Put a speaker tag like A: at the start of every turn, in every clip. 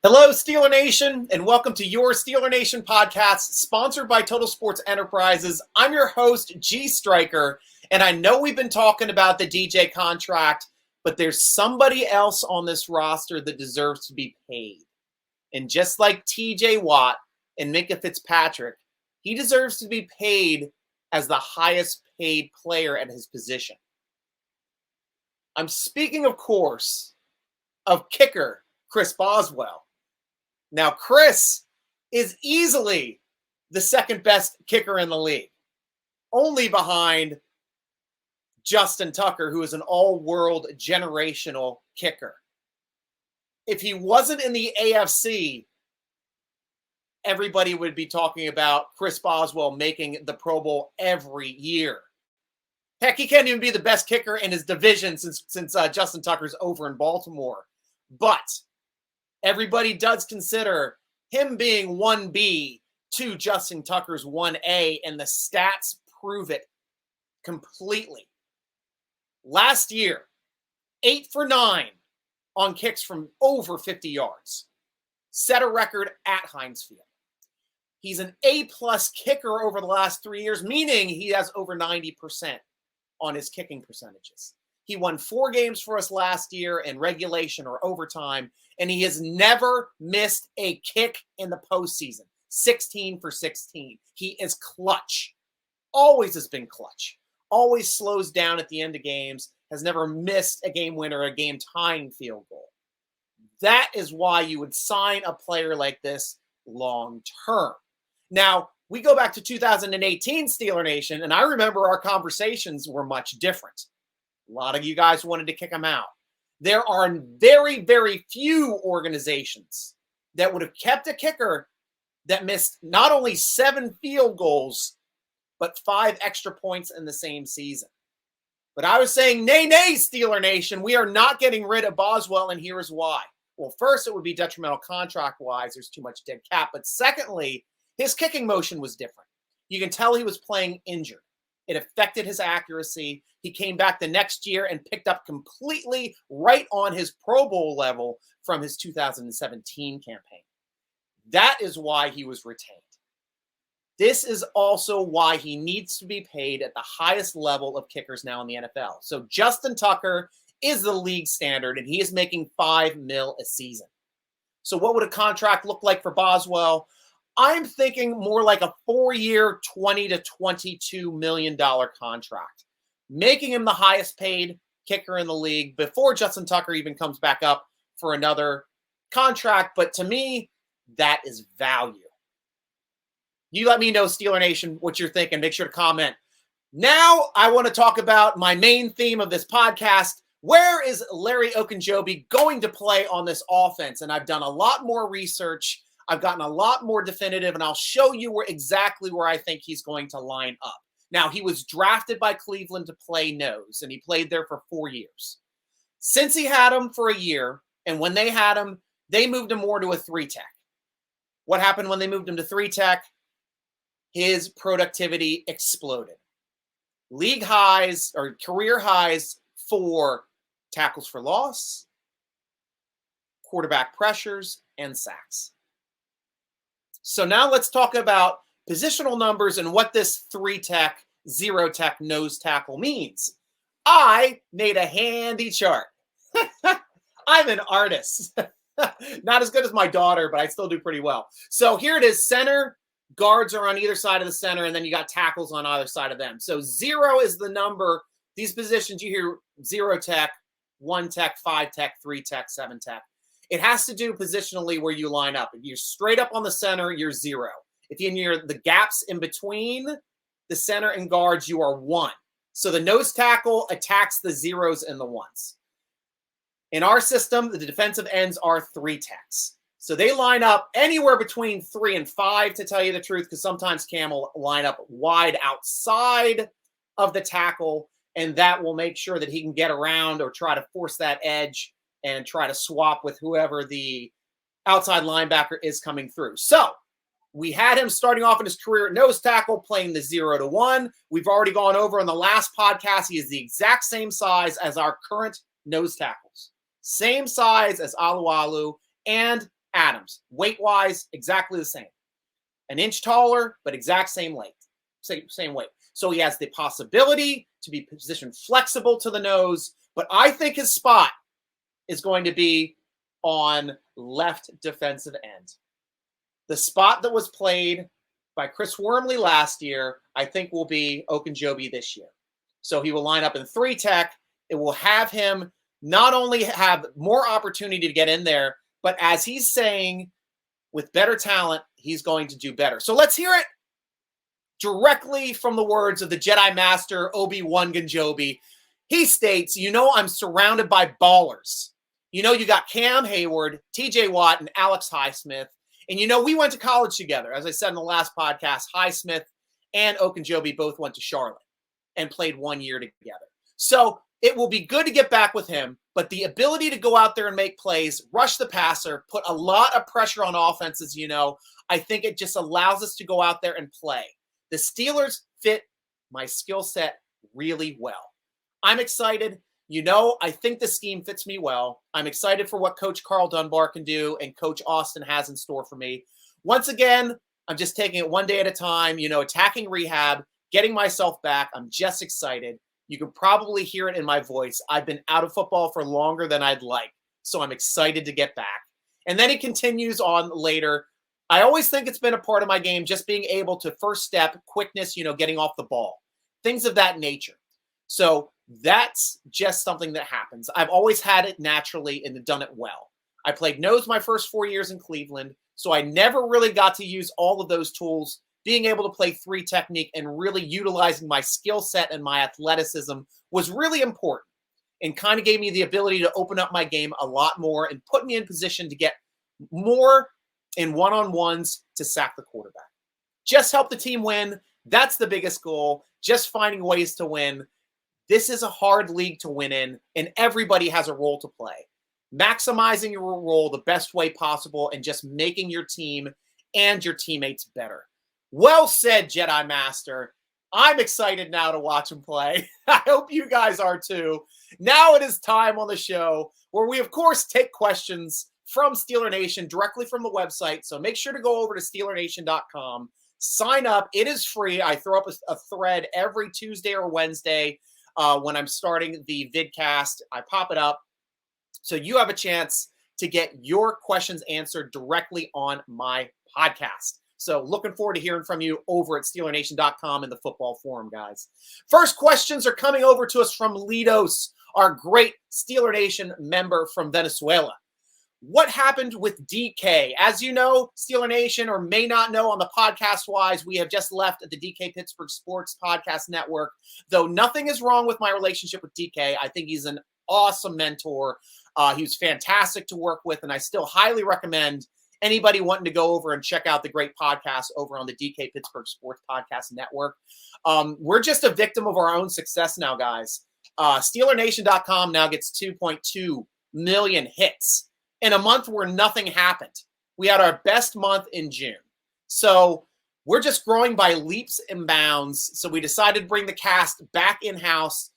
A: Hello, Steeler Nation, and welcome to your Steeler Nation podcast, sponsored by Total Sports Enterprises. I'm your host, G.Stryker, and I know we've been talking about the DJ contract, but there's somebody else on this roster that deserves to be paid. And just like T.J. Watt and Minkah Fitzpatrick, he deserves to be paid as the highest paid player at his position. I'm speaking, of course, of kicker Chris Boswell. Now, Chris is easily the second best kicker in the league, only behind Justin Tucker, who is an all-world generational kicker. If he wasn't in the AFC, everybody would be talking about Chris Boswell making the Pro Bowl every year. Heck, he can't even be the best kicker in his division since Justin Tucker's over in Baltimore. But everybody does consider him being 1B to Justin Tucker's 1A, and the stats prove it completely. Last year, 8 for 9 on kicks from over 50 yards. Set a record at Heinz Field. He's an A-plus kicker over the last 3 years, meaning he has over 90% on his kicking percentages. He won 4 games for us last year in regulation or overtime, and he has never missed a kick in the postseason. 16 for 16. He is clutch. Always has been clutch. Always slows down at the end of games. Has never missed a game winner, a game-tying field goal. That is why you would sign a player like this long-term. Now, we go back to 2018 Steeler Nation, and I remember our conversations were much different. A lot of you guys wanted to kick him out. There are very, very few organizations that would have kept a kicker that missed not only 7 field goals, but 5 extra points in the same season. But I was saying, nay, Steeler Nation, we are not getting rid of Boswell, and here's why. Well, first, it would be detrimental contract-wise. There's too much dead cap. But secondly, his kicking motion was different. You can tell he was playing injured. It affected his accuracy. He came back the next year and picked up completely right on his Pro Bowl level from his 2017 campaign. That is why he was retained. This is also why he needs to be paid at the highest level of kickers now in the NFL. So Justin Tucker is the league standard, and he is making $5 million a season. So what would a contract look like for Boswell? I'm thinking more like a 4-year, $20 to $22 million contract, making him the highest paid kicker in the league before Justin Tucker even comes back up for another contract. But to me, that is value. You let me know, Steeler Nation, what you're thinking. Make sure to comment. Now I want to talk about my main theme of this podcast. Where is Larry Ogunjobi going to play on this offense? And I've done a lot more research. I've gotten a lot more definitive, and I'll show you exactly where I think he's going to line up. Now, he was drafted by Cleveland to play nose, and he played there for 4 years. Since he had him for a year, and when they had him, they moved him more to a 3-tech. What happened when they moved him to 3-tech? His productivity exploded. League highs or career highs for tackles for loss, quarterback pressures, and sacks. So now let's talk about positional numbers and what this 3-tech, 0-tech nose tackle means. I made a handy chart. I'm an artist. Not as good as my daughter, but I still do pretty well. So here it is. Center, guards are on either side of the center, and then you got tackles on either side of them. So 0 is the number. These positions, you hear 0-tech, 1-tech, 5-tech, 3-tech, 7-tech. It has to do positionally where you line up. If you're straight up on the center, you're 0. If you're near the gaps in between the center and guards, you are 1. So the nose tackle attacks the 0s and the 1s. In our system, the defensive ends are 3-techs. So they line up anywhere between 3 and 5, to tell you the truth, because sometimes Cam will line up wide outside of the tackle, and that will make sure that he can get around or try to force that edge and try to swap with whoever the outside linebacker is coming through. So we had him starting off in his career at nose tackle, playing the 0 to 1. We've already gone over on the last podcast. He is the exact same size as our current nose tackles. Same size as Alualu and Adams, weight-wise, exactly the same. An inch taller, but exact same weight. Same weight. So he has the possibility to be position flexible to the nose, but I think his spot is going to be on left defensive end. The spot that was played by Chris Wormley last year, I think will be Ogunjobi this year. So he will line up in 3 tech. It will have him not only have more opportunity to get in there, but as he's saying, with better talent, he's going to do better. So let's hear it directly from the words of the Jedi Master, Obi-Wan Ogunjobi. He states, I'm surrounded by ballers. You got Cam Hayward, TJ Watt, and Alex Highsmith. And we went to college together. As I said in the last podcast, Highsmith and Ogunjobi both went to Charlotte and played 1 year together. So it will be good to get back with him, but the ability to go out there and make plays, rush the passer, put a lot of pressure on offenses, I think it just allows us to go out there and play. The Steelers fit my skill set really well. I'm excited. I think the scheme fits me well. I'm excited for what Coach Carl Dunbar can do and Coach Austin has in store for me. Once again, I'm just taking it one day at a time, attacking rehab, getting myself back. I'm just excited. You can probably hear it in my voice. I've been out of football for longer than I'd like, so I'm excited to get back. And then he continues on later. I always think it's been a part of my game, just being able to first step, quickness, getting off the ball, things of that nature. So that's just something that happens. I've always had it naturally and done it well. I played nose my first 4 years in Cleveland, so I never really got to use all of those tools. Being able to play 3 technique and really utilizing my skill set and my athleticism was really important and kind of gave me the ability to open up my game a lot more and put me in position to get more in one-on-ones to sack the quarterback. Just help the team win. That's the biggest goal. Just finding ways to win. This is a hard league to win in, and everybody has a role to play. Maximizing your role the best way possible and just making your team and your teammates better. Well said, Jedi Master. I'm excited now to watch him play. I hope you guys are too. Now it is time on the show where we, of course, take questions from Steeler Nation directly from the website. So make sure to go over to SteelerNation.com. Sign up. It is free. I throw up a thread every Tuesday or Wednesday when I'm starting the vidcast. I pop it up. So you have a chance to get your questions answered directly on my podcast. So looking forward to hearing from you over at SteelerNation.com in the football forum, guys. First questions are coming over to us from Lidos, our great Steeler Nation member from Venezuela. What happened with DK? As you know, Steeler Nation, or may not know on the podcast-wise, we have just left the DK Pittsburgh Sports Podcast Network. Though nothing is wrong with my relationship with DK, I think he's an awesome mentor. He was fantastic to work with, and I still highly recommend anybody wanting to go over and check out the great podcast over on the DK Pittsburgh Sports Podcast Network. We're just a victim of our own success now, guys. SteelerNation.com now gets 2.2 million hits in a month where nothing happened. We had our best month in June. So we're just growing by leaps and bounds. So we decided to bring the cast back in-house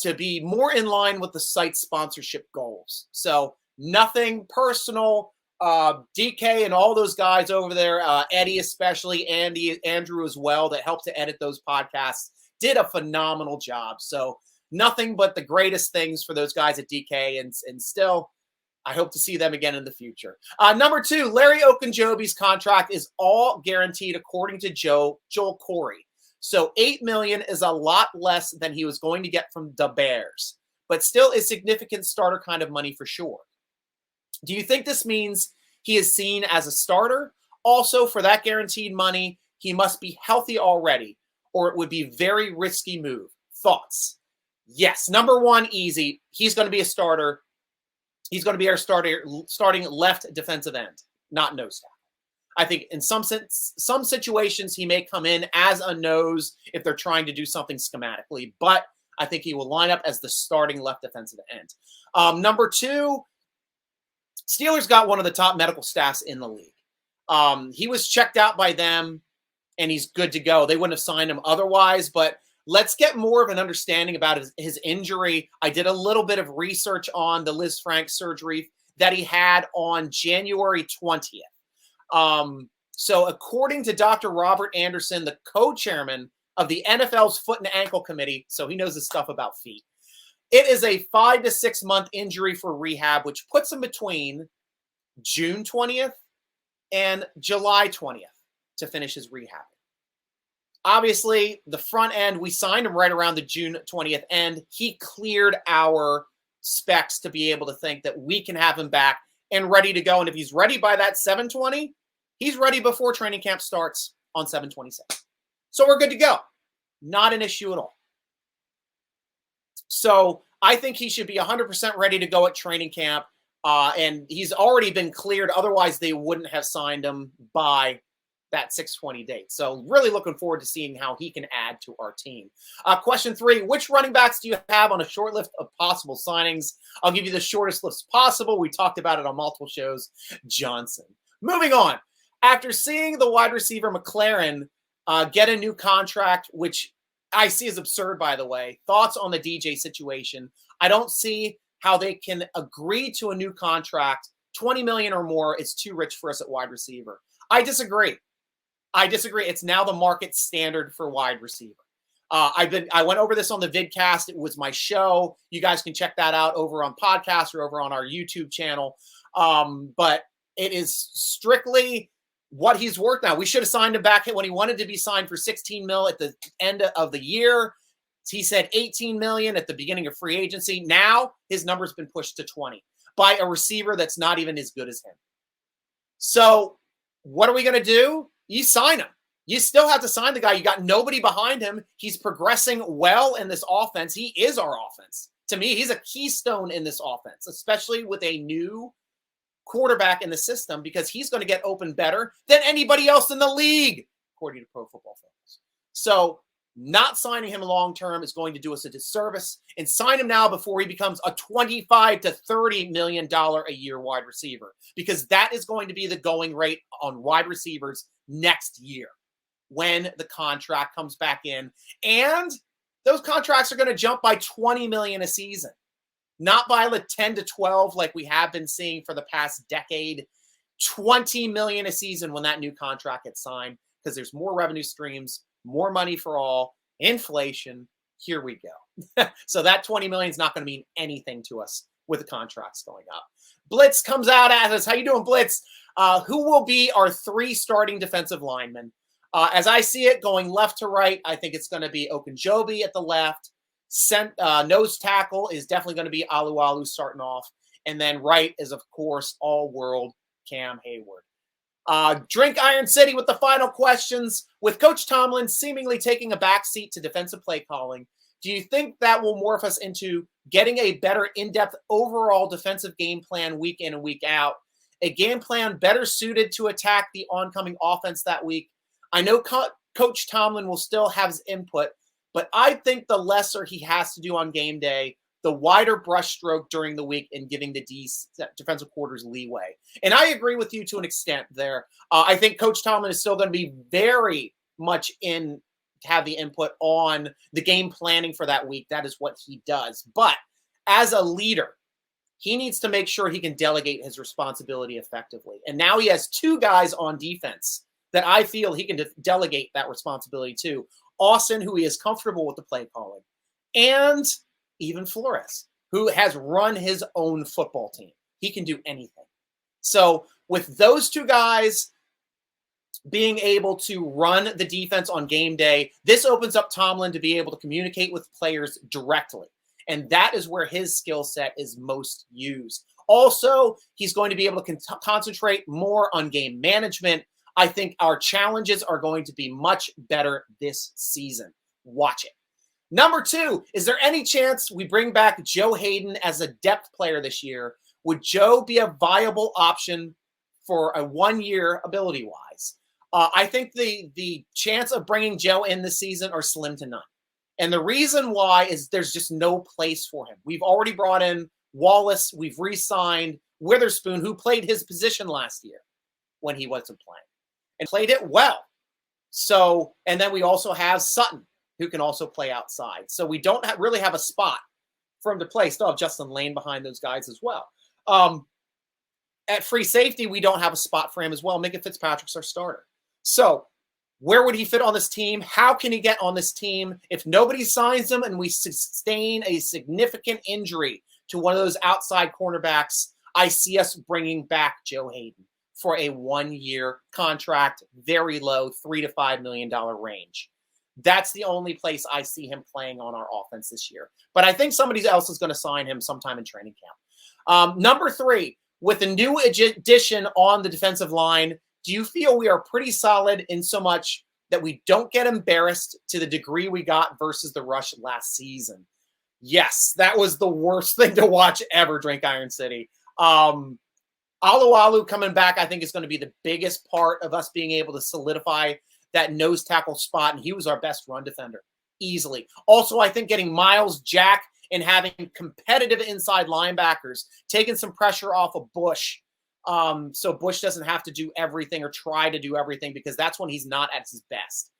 A: to be more in line with the site's sponsorship goals. So nothing personal. DK and all those guys over there, Eddie especially, Andrew as well, that helped to edit those podcasts, did a phenomenal job. So nothing but the greatest things for those guys at DK, and still, I hope to see them again in the future. Number 2, Larry Ogunjobi's contract is all guaranteed according to Joel Corey. So $8 million is a lot less than he was going to get from the Bears, but still a significant starter kind of money for sure. Do you think this means he is seen as a starter? Also, for that guaranteed money, he must be healthy already, or it would be a very risky move. Thoughts? Yes. Number 1, easy. He's going to be a starter. He's going to be our starting left defensive end, not nose tackle. I think in some situations he may come in as a nose if they're trying to do something schematically, but I think he will line up as the starting left defensive end. Number 2, Steelers got one of the top medical staffs in the league. He was checked out by them, and he's good to go. They wouldn't have signed him otherwise, but let's get more of an understanding about his injury. I did a little bit of research on the Liz Frank surgery. that he had on January 20th. So according to Dr. Robert Anderson, the co-chairman of the NFL's Foot and Ankle Committee, so he knows his stuff about feet, it is a 5 to 6 month injury for rehab, which puts him between June 20th and July 20th to finish his rehab. Obviously, the front end, we signed him right around the June 20th end. He cleared our specs to be able to think that we can have him back and ready to go. And if he's ready by that 7/20, he's ready before training camp starts on 7/26. So we're good to go. Not an issue at all. So I think he should be 100% ready to go at training camp. And he's already been cleared. Otherwise, they wouldn't have signed him by that 6/20 date. So really looking forward to seeing how he can add to our team. Question 3, which running backs do you have on a short list of possible signings? I'll give you the shortest list possible. We talked about it on multiple shows. Johnson. Moving on. After seeing the wide receiver McLaren get a new contract, which I see as absurd, by the way. Thoughts on the DJ situation? I don't see how they can agree to a new contract. $20 million or more is too rich for us at wide receiver. I disagree. It's now the market standard for wide receiver. I went over this on the vidcast. It was my show. You guys can check that out over on podcast or over on our YouTube channel. But it is strictly what he's worth now. We should have signed him back when he wanted to be signed for $16 million at the end of the year. He said $18 million at the beginning of free agency. Now his number's been pushed to 20 by a receiver that's not even as good as him. So what are we going to do? You sign him. You still have to sign the guy. You got nobody behind him. He's progressing well in this offense. He is our offense. To me, he's a keystone in this offense, especially with a new quarterback in the system, because he's going to get open better than anybody else in the league, according to Pro Football Focus. So not signing him long-term is going to do us a disservice, and sign him now before he becomes a $25 to $30 million a year wide receiver, because that is going to be the going rate on wide receivers next year when the contract comes back in. And those contracts are going to jump by $20 million a season, not by the 10 to 12 like we have been seeing for the past decade. $20 million a season when that new contract gets signed, because there's more revenue streams, more money for all, inflation. Here we go. So that $20 million is not going to mean anything to us with the contracts going up. Blitz comes out at us. How you doing, Blitz? Who will be our 3 starting defensive linemen? As I see it, going left to right, I think it's going to be Ogunjobi at the left. Nose tackle is definitely going to be Alualu starting off. And then right is, of course, all-world Cam Hayward. Drink Iron City with the final questions. With Coach Tomlin seemingly taking a backseat to defensive play calling, do you think that will morph us into getting a better in-depth overall defensive game plan week in and week out? A game plan better suited to attack the oncoming offense that week? I know Coach Tomlin will still have his input, but I think the lesser he has to do on game day, the wider brushstroke during the week, and giving the defensive quarters leeway. And I agree with you to an extent there. I think Coach Tomlin is still going to be very much have the input on the game planning for that week. That is what he does. But as a leader, he needs to make sure he can delegate his responsibility effectively. And now he has 2 guys on defense that I feel he can delegate that responsibility to. Austin, who he is comfortable with the play calling, and even Flores, who has run his own football team. He can do anything. So with those 2 guys being able to run the defense on game day, this opens up Tomlin to be able to communicate with players directly. And that is where his skill set is most used. Also, he's going to be able to concentrate more on game management. I think our challenges are going to be much better this season. Watch it. Number 2, is there any chance we bring back Joe Hayden as a depth player this year? Would Joe be a viable option for a 1-year ability-wise? I think the chance of bringing Joe in this season are slim to none. And the reason why is there's just no place for him. We've already brought in Wallace. We've re-signed Witherspoon, who played his position last year when he wasn't playing, and played it well. So, and then we also have Sutton, who can also play outside. So we don't really have a spot for him to play. Still have Justin Lane behind those guys as well. At free safety, we don't have a spot for him as well. Minka Fitzpatrick's our starter. So where would he fit on this team? How can he get on this team? If nobody signs him and we sustain a significant injury to one of those outside cornerbacks, I see us bringing back Joe Hayden for a 1-year contract, very low, $3 to $5 million range. That's the only place I see him playing on our offense this year. But I think somebody else is going to sign him sometime in training camp. Number 3, with a new addition on the defensive line, do you feel we are pretty solid in so much that we don't get embarrassed to the degree we got versus the Rush last season? Yes, that was the worst thing to watch ever, Drink Iron City. Alualu coming back, I think, is going to be the biggest part of us being able to solidify that nose tackle spot, and he was our best run defender, easily. Also, I think getting Miles Jack and having competitive inside linebackers, taking some pressure off of Bush, so Bush doesn't have to do everything or try to do everything, because that's when he's not at his best.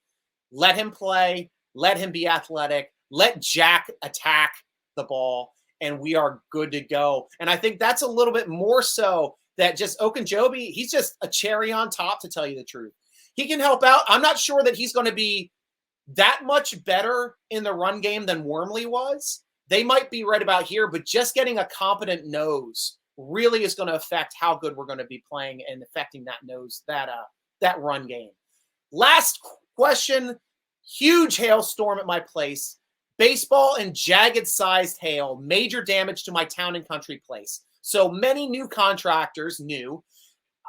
A: Let him play. Let him be athletic. Let Jack attack the ball, and we are good to go. And I think that's a little bit more so that just Ogunjobi, he's just a cherry on top, to tell you the truth. He can help out. I'm not sure that he's going to be that much better in the run game than Wormley was. They might be right about here, but just getting a competent nose really is going to affect how good we're going to be playing and affecting that nose, that run game. Last question, huge hailstorm at my place. Baseball and jagged-sized hail, major damage to my town and country place. So many new contractors,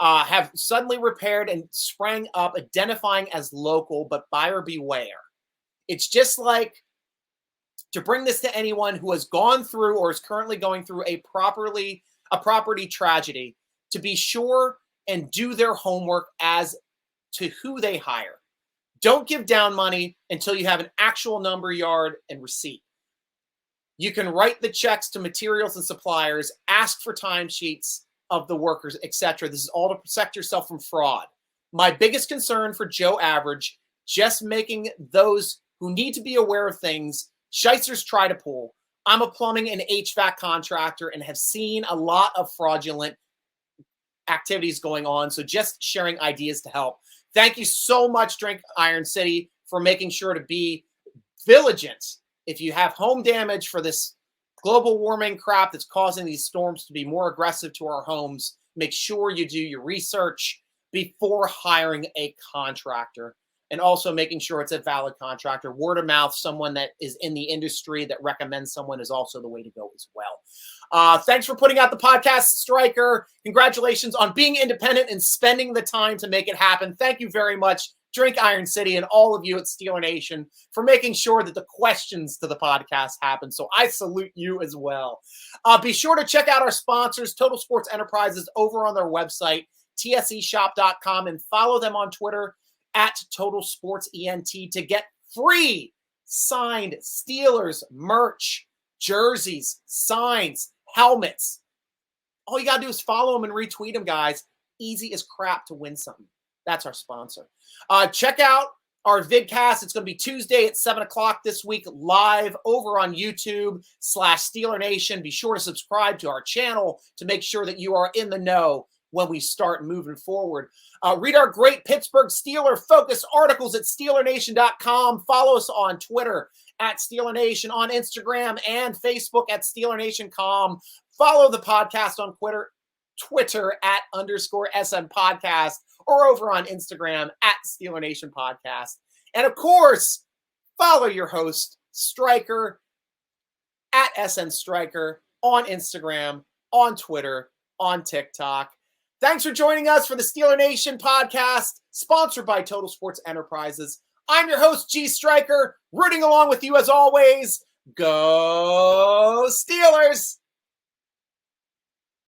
A: have suddenly repaired and sprang up, identifying as local, but buyer beware. It's just like, to bring this to anyone who has gone through or is currently going through a property tragedy, to be sure and do their homework as to who they hire. Don't give down money until you have an actual number yard and receipt. You can write the checks to materials and suppliers, ask for timesheets of the workers, etc. This is all to protect yourself from fraud. My biggest concern for Joe Average, just making those who need to be aware of things, shysters try to pull. I'm a plumbing and HVAC contractor and have seen a lot of fraudulent activities going on. So just sharing ideas to help. Thank you so much, Drink Iron City, for making sure to be vigilant. If you have home damage for this global warming crap that's causing these storms to be more aggressive to our homes, make sure you do your research before hiring a contractor, and also making sure it's a valid contractor. Word of mouth, someone that is in the industry that recommends someone, is also the way to go as well. Thanks for putting out the podcast, Stryker. Congratulations on being independent and spending the time to make it happen. Thank you very much, Drink Iron City, and all of you at Steeler Nation for making sure that the questions to the podcast happen. So I salute you as well. Be sure to check out our sponsors, Total Sports Enterprises, over on their website, tseshop.com, and follow them on Twitter at Total Sports ENT to get free signed Steelers merch, jerseys, signs, helmets. All you got to do is follow them and retweet them, guys. Easy as crap to win something. That's our sponsor. Check out our vidcast. It's going to be Tuesday at 7 o'clock this week, live over on YouTube/Steeler Nation. Be sure to subscribe to our channel to make sure that you are in the know when we start moving forward. Read our great Pittsburgh Steeler focused articles at SteelerNation.com. Follow us on Twitter at Steeler Nation, on Instagram and Facebook at SteelerNation.com. Follow the podcast on Twitter at _SN Podcast, or over on Instagram at Steeler Nation Podcast. And of course, follow your host, Stryker, at SN Stryker, on Instagram, on Twitter, on TikTok. Thanks for joining us for the Steeler Nation podcast, sponsored by Total Sports Enterprises. I'm your host, G.Stryker, rooting along with you as always. Go Steelers!